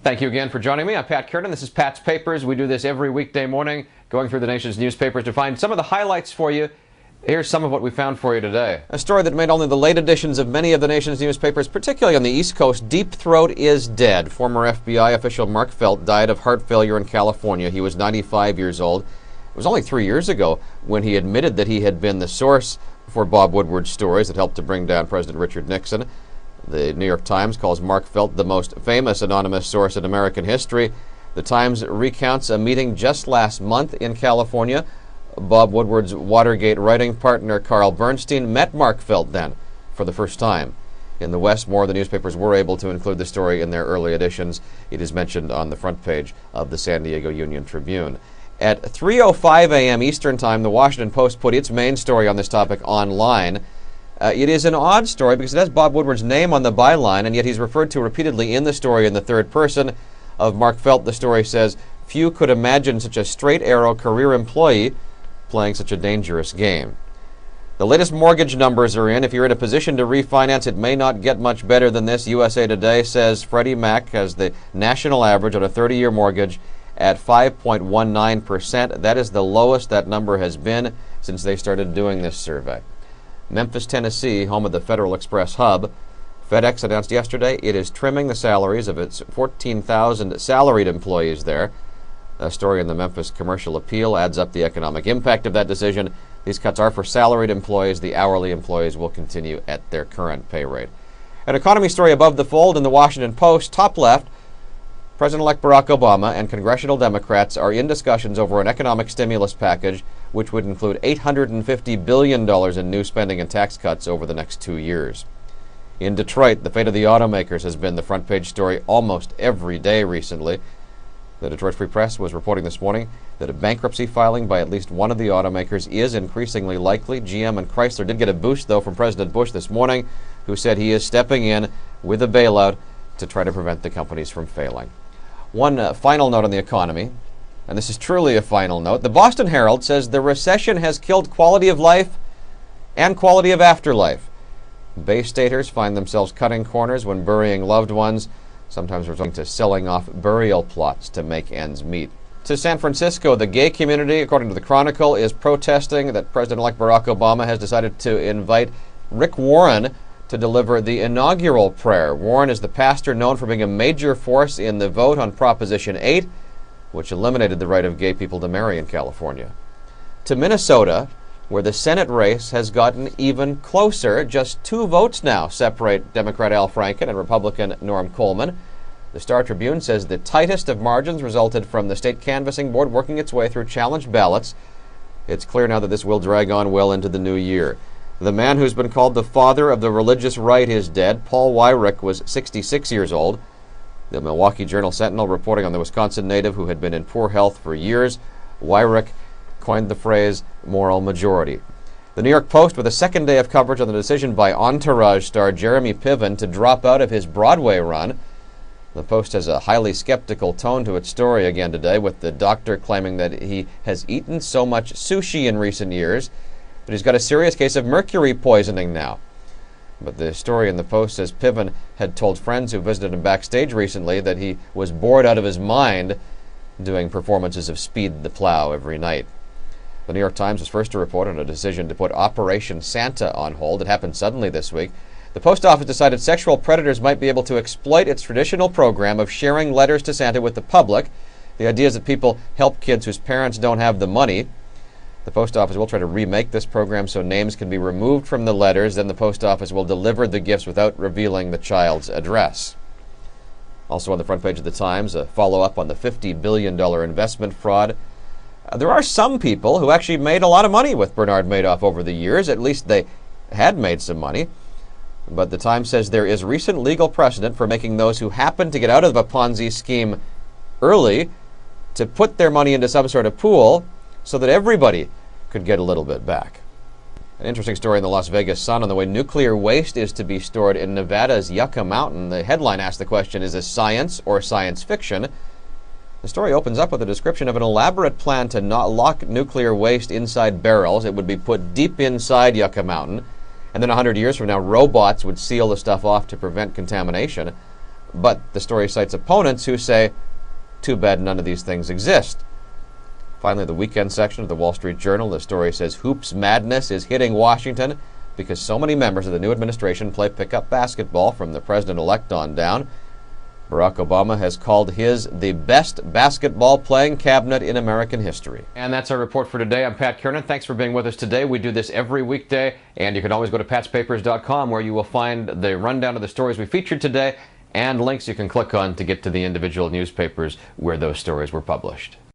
Thank you again for joining me. I'm Pat Kiernan. This is Pat's Papers. We do this every weekday morning, going through the nation's newspapers to find some of the highlights for you. Here's some of what we found for you today. A story that made only the late editions of many of the nation's newspapers, particularly on the East Coast. Deep Throat is dead. Former FBI official Mark Felt died of heart failure in California. He was 95 years old. It was only 3 years ago when he admitted that he had been the source for Bob Woodward's stories that helped to bring down President Richard Nixon. The New York Times calls Mark Felt the most famous anonymous source in American history. The Times recounts a meeting just last month in California. Bob Woodward's Watergate writing partner Carl Bernstein met Mark Felt then for the first time. In the West, more of the newspapers were able to include the story in their early editions. It is mentioned on the front page of the San Diego Union-Tribune. At 3:05 a.m. Eastern Time, the Washington Post put its main story on this topic online. It is an odd story because it has Bob Woodward's name on the byline, and yet he's referred to repeatedly in the story in the third person. Of Mark Felt, the story says, "Few could imagine such a straight-arrow career employee playing such a dangerous game." The latest mortgage numbers are in. If you're in a position to refinance, it may not get much better than this. USA Today says Freddie Mac has the national average on a 30-year mortgage at 5.19%. That is the lowest that number has been since they started doing this survey. Memphis, Tennessee, home of the Federal Express hub, FedEx announced yesterday it is trimming the salaries of its 14,000 salaried employees there. A story in the Memphis Commercial Appeal adds up the economic impact of that decision. These cuts are for salaried employees. The hourly employees will continue at their current pay rate. An economy story above the fold in the Washington Post, top left. President-elect Barack Obama and congressional Democrats are in discussions over an economic stimulus package which would include $850 billion in new spending and tax cuts over the next 2 years. In Detroit, the fate of the automakers has been the front page story almost every day recently. The Detroit Free Press was reporting this morning that a bankruptcy filing by at least one of the automakers is increasingly likely. GM and Chrysler did get a boost, though, from President Bush this morning, who said he is stepping in with a bailout to try to prevent the companies from failing. One final note on the economy, and this is truly a final note. The Boston Herald says the recession has killed quality of life and quality of afterlife. Bay Staters find themselves cutting corners when burying loved ones, sometimes resorting to selling off burial plots to make ends meet. To San Francisco, the gay community, according to the Chronicle, is protesting that President-elect Barack Obama has decided to invite Rick Warren to deliver the inaugural prayer. Warren is the pastor known for being a major force in the vote on Proposition 8, which eliminated the right of gay people to marry in California. To Minnesota, where the Senate race has gotten even closer. Just 2 votes now separate Democrat Al Franken and Republican Norm Coleman. The Star Tribune says the tightest of margins resulted from the state canvassing board working its way through challenged ballots. It's clear now that this will drag on well into the new year. The man who's been called the father of the religious right is dead. Paul Weyrich was 66 years old. The Milwaukee Journal-Sentinel reporting on the Wisconsin native who had been in poor health for years. Weyrich coined the phrase moral majority. The New York Post with a second day of coverage on the decision by Entourage star Jeremy Piven to drop out of his Broadway run. The Post has a highly skeptical tone to its story again today, with the doctor claiming that he has eaten so much sushi in recent years but he's got a serious case of mercury poisoning now. But the story in the Post says Piven had told friends who visited him backstage recently that he was bored out of his mind doing performances of Speed the Plow every night. The New York Times was first to report on a decision to put Operation Santa on hold. It happened suddenly this week. The post office decided sexual predators might be able to exploit its traditional program of sharing letters to Santa with the public. The idea is that people help kids whose parents don't have the money. The post office will try to remake this program so names can be removed from the letters. Then the post office will deliver the gifts without revealing the child's address. Also on the front page of the Times, a follow-up on the $50 billion investment fraud. There are some people who actually made a lot of money with Bernard Madoff over the years. At least they had made some money. But the Times says there is recent legal precedent for making those who happen to get out of a Ponzi scheme early to put their money into some sort of pool so that everybody could get a little bit back. An interesting story in the Las Vegas Sun on the way nuclear waste is to be stored in Nevada's Yucca Mountain. The headline asks the question, is this science or science fiction? The story opens up with a description of an elaborate plan to not lock nuclear waste inside barrels. It would be put deep inside Yucca Mountain, and then 100 years from now, robots would seal the stuff off to prevent contamination. but the story cites opponents who say, too bad none of these things exist. Finally, the weekend section of the Wall Street Journal, the story says hoops madness is hitting Washington because so many members of the new administration play pickup basketball from the president-elect on down. Barack Obama has called his the best basketball-playing cabinet in American history. And that's our report for today. I'm Pat Kiernan. Thanks for being with us today. We do this every weekday, and you can always go to patspapers.com where you will find the rundown of the stories we featured today and links you can click on to get to the individual newspapers where those stories were published.